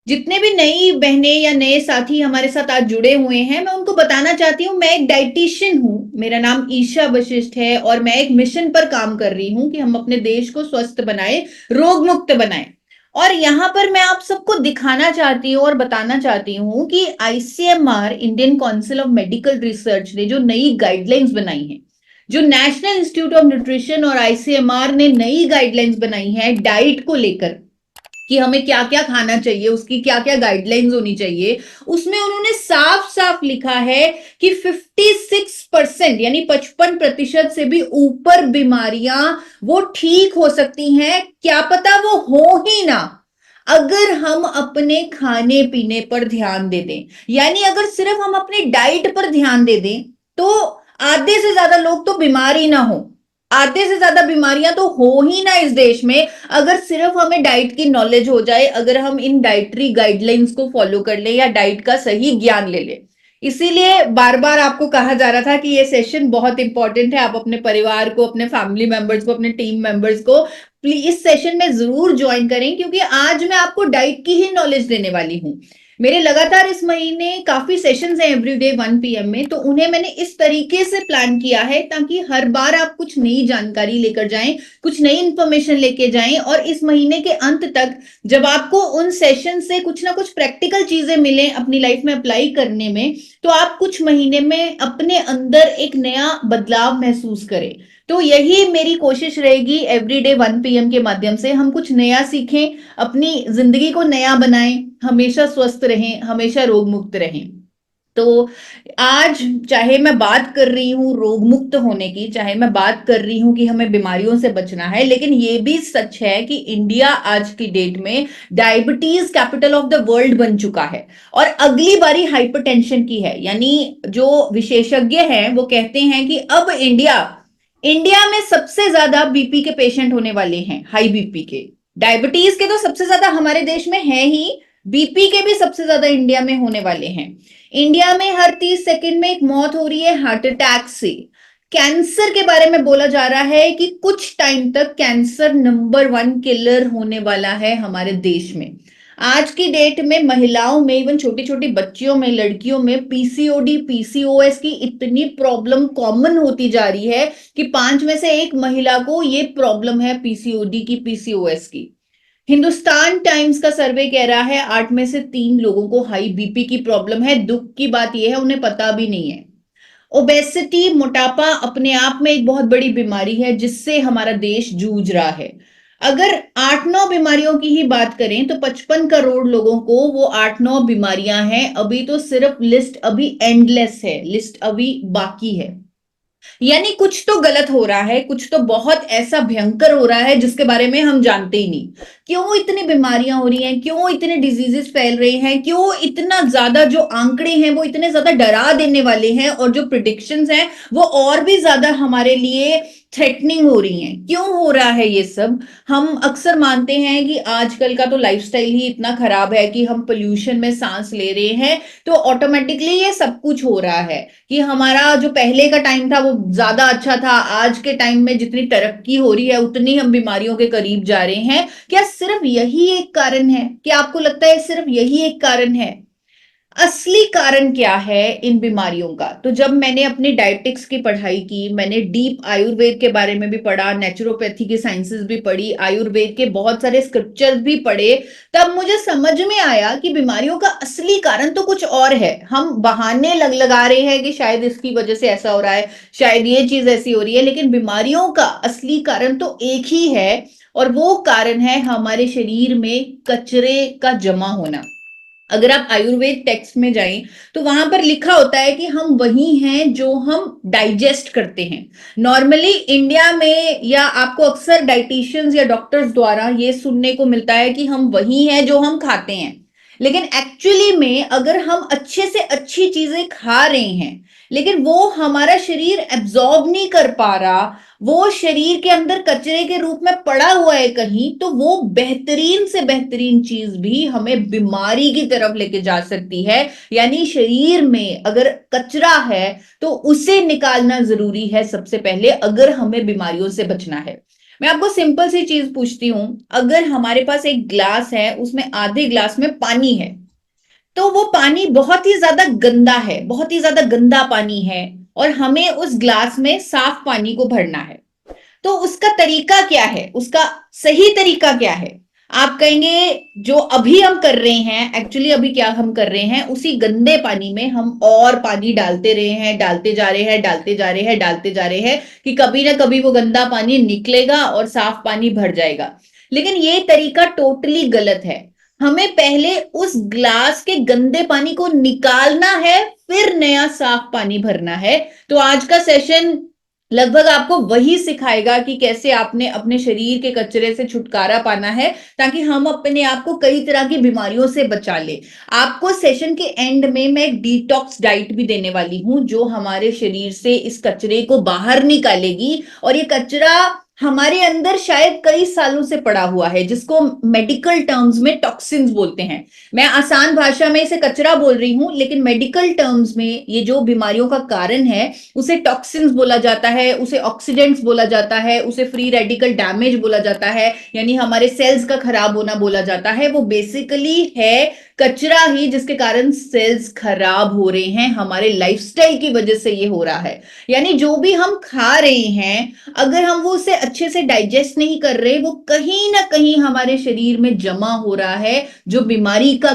जितने भी नई बहनें या नए साथी हमारे साथ आज जुड़े हुए हैं, मैं उनको बताना चाहती हूँ, मैं एक डाइटिशियन हूँ। मेरा नाम ईशा वशिष्ठ है और मैं एक मिशन पर काम कर रही हूँ कि हम अपने देश को स्वस्थ बनाए, रोग मुक्त बनाए। और यहाँ पर मैं आप सबको दिखाना चाहती हूँ और बताना चाहती हूँ कि ICMR, Indian council of medical research ने जो नई गाइडलाइंस बनाई है, जो नेशनल इंस्टीट्यूट ऑफ न्यूट्रिशन और आईसीएमआर ने नई गाइडलाइंस बनाई है डाइट को लेकर, कि हमें क्या क्या खाना चाहिए, उसकी क्या क्या गाइडलाइंस होनी चाहिए, उसमें उन्होंने साफ साफ लिखा है कि 56% यानी 55% से भी ऊपर बीमारियां वो ठीक हो सकती हैं, क्या पता वो हो ही ना, अगर हम अपने खाने पीने पर ध्यान दे दें। यानी अगर सिर्फ हम अपनी डाइट पर ध्यान दे दें तो आधे से ज्यादा लोग तो बीमार ही ना हो, आधे से ज्यादा बीमारियां तो हो ही ना इस देश में, अगर सिर्फ हमें डाइट की नॉलेज हो जाए, अगर हम इन डाइटरी गाइडलाइंस को फॉलो कर ले या डाइट का सही ज्ञान ले ले। इसीलिए बार बार आपको कहा जा रहा था कि ये सेशन बहुत इंपॉर्टेंट है, आप अपने परिवार को, अपने फैमिली मेंबर्स को, अपने टीम मेंबर्स को प्लीज इस सेशन में जरूर ज्वाइन करें, क्योंकि आज मैं आपको डाइट की ही नॉलेज देने वाली हूँ। मेरे लगातार इस महीने काफी सेशंस हैं एवरीडे 1 PM में, तो उन्हें मैंने इस तरीके से प्लान किया है ताकि हर बार आप कुछ नई जानकारी लेकर जाएं, कुछ नई इंफॉर्मेशन लेके जाएं, और इस महीने के अंत तक जब आपको उन सेशन से कुछ ना कुछ प्रैक्टिकल चीजें मिलें अपनी लाइफ में अप्लाई करने में, तो आप कुछ महीने में अपने अंदर एक नया बदलाव महसूस करें। तो यही मेरी कोशिश रहेगी, एवरीडे 1 PM के माध्यम से हम कुछ नया सीखें, अपनी जिंदगी को नया बनाएं, हमेशा स्वस्थ रहें, हमेशा रोग मुक्त रहें। तो आज चाहे मैं बात कर रही हूं रोग मुक्त होने की, चाहे मैं बात कर रही हूं कि हमें बीमारियों से बचना है, लेकिन ये भी सच है कि इंडिया आज की डेट में diabetes capital of the world बन चुका है, और अगली बारी हाइपरटेंशन की है। यानी जो विशेषज्ञ हैं वो कहते हैं कि अब इंडिया इंडिया में सबसे ज्यादा बीपी के पेशेंट होने वाले हैं, हाई बीपी के। डायबिटीज के तो सबसे ज्यादा हमारे देश में है ही, बीपी के भी सबसे ज्यादा इंडिया में होने वाले हैं। इंडिया में हर 30 सेकंड में एक मौत हो रही है हार्ट अटैक से। कैंसर के बारे में बोला जा रहा है कि कुछ टाइम तक कैंसर नंबर 1 किलर होने वाला है हमारे देश में। आज की डेट में महिलाओं में, इवन छोटी छोटी बच्चियों में, लड़कियों में पीसीओडी, पीसीओएस की इतनी प्रॉब्लम कॉमन होती जा रही है कि 5 में से 1 महिला को ये प्रॉब्लम है पीसीओडी की, पीसीओएस की। हिंदुस्तान टाइम्स का सर्वे कह रहा है 8 में से 3 लोगों को हाई बीपी की प्रॉब्लम है। दुख की बात यह है उन्हें पता भी नहीं है। ओबेसिटी, मोटापा अपने आप में एक बहुत बड़ी बीमारी है जिससे हमारा देश जूझ रहा है। अगर 8-9 बीमारियों की ही बात करें तो 55 करोड़ लोगों को वो 8-9 बीमारियां हैं। अभी तो सिर्फ लिस्ट अभी एंडलेस है, लिस्ट अभी बाकी है। यानी कुछ तो गलत हो रहा है, कुछ तो बहुत ऐसा भयंकर हो रहा है जिसके बारे में हम जानते ही नहीं। क्यों इतनी बीमारियां हो रही हैं, क्यों इतने डिजीजेस फैल रहे हैं, क्यों इतना ज्यादा जो आंकड़े हैं वो इतने ज्यादा डरा देने वाले हैं, और जो प्रिडिक्शंस हैं वो और भी ज्यादा हमारे लिए थ्रेटनिंग हो रही हैं। क्यों हो रहा है ये सब? हम अक्सर मानते हैं कि आजकल का तो लाइफस्टाइल ही इतना खराब है कि हम पोल्यूशन में सांस ले रहे हैं, तो ऑटोमेटिकली ये सब कुछ हो रहा है कि हमारा जो पहले का टाइम था वो ज्यादा अच्छा था। आज के टाइम में जितनी तरक्की हो रही है उतनी हम बीमारियों के करीब जा रहे हैं। क्या सिर्फ यही एक कारण है? क्या आपको लगता है सिर्फ यही एक कारण है? असली कारण क्या है इन बीमारियों का? तो जब मैंने अपनी डायटिक्स की पढ़ाई की, मैंने डीप आयुर्वेद के बारे में भी पढ़ा, नेचुरोपैथी की साइंसेस भी पढ़ी, आयुर्वेद के बहुत सारे स्क्रिप्चर्स भी पढ़े, तब मुझे समझ में आया कि बीमारियों का असली कारण तो कुछ और है। हम बहाने लगा रहे हैं कि शायद इसकी वजह से ऐसा हो रहा है, शायद ये चीज ऐसी हो रही है, लेकिन बीमारियों का असली कारण तो एक ही है, और वो कारण है हमारे शरीर में कचरे का जमा होना। अगर आप आयुर्वेद टेक्स्ट में जाएं तो वहां पर लिखा होता है कि हम वही हैं जो हम डाइजेस्ट करते हैं। नॉर्मली इंडिया में या आपको अक्सर डाइटिशियंस या डॉक्टर्स द्वारा ये सुनने को मिलता है कि हम वही हैं जो हम खाते हैं, लेकिन एक्चुअली में अगर हम अच्छे से अच्छी चीजें खा रहे हैं लेकिन वो हमारा शरीर एब्जॉर्ब नहीं कर पा रहा, वो शरीर के अंदर कचरे के रूप में पड़ा हुआ है कहीं, तो वो बेहतरीन से बेहतरीन चीज भी हमें बीमारी की तरफ लेके जा सकती है। यानी शरीर में अगर कचरा है तो उसे निकालना जरूरी है सबसे पहले, अगर हमें बीमारियों से बचना है। मैं आपको सिंपल सी चीज पूछती हूँ, अगर हमारे पास एक ग्लास है, उसमें आधे ग्लास में पानी है, तो वो पानी बहुत ही ज्यादा गंदा है, बहुत ही ज्यादा गंदा पानी है, और हमें उस ग्लास में साफ पानी को भरना है। तो उसका तरीका क्या है, उसका सही तरीका क्या है? आप कहेंगे जो अभी हम कर रहे हैं, एक्चुअली अभी क्या हम कर रहे हैं, उसी गंदे पानी में हम और पानी डालते रहे हैं, डालते जा रहे हैं, डालते जा रहे हैं, डालते जा रहे हैं, कि कभी ना कभी वो गंदा पानी निकलेगा और साफ पानी भर जाएगा। लेकिन ये तरीका टोटली गलत है। हमें पहले उस ग्लास के गंदे पानी को निकालना है, फिर नया साफ पानी भरना है। तो आज का सेशन लगभग आपको वही सिखाएगा कि कैसे आपने अपने शरीर के कचरे से छुटकारा पाना है, ताकि हम अपने आप को कई तरह की बीमारियों से बचा ले। आपको सेशन के एंड में मैं एक डिटॉक्स डाइट भी देने वाली हूं, जो हमारे शरीर से इस कचरे को बाहर निकालेगी। और ये कचरा हमारे अंदर शायद कई सालों से पड़ा हुआ है, जिसको मेडिकल टर्म्स में टॉक्सिन्स बोलते हैं। मैं आसान भाषा में इसे कचरा बोल रही हूं, लेकिन मेडिकल टर्म्स में ये जो बीमारियों का कारण है, उसे टॉक्सिन्स बोला जाता है, उसे ऑक्सीडेंट्स बोला जाता है, उसे फ्री रेडिकल डैमेज बोला जाता है, यानी हमारे सेल्स का खराब होना बोला जाता है। वो बेसिकली है कचरा ही, जिसके कारण सेल्स खराब हो रहे हैं, हमारे लाइफस्टाइल की वजह से ये हो रहा है। यानी जो भी हम खा रहे हैं, अगर हम वो उसे अच्छे से डाइजेस्ट नहीं कर रहे, वो कहीं ना कहीं हमारे शरीर में जमा हो रहा है, जो बीमारी का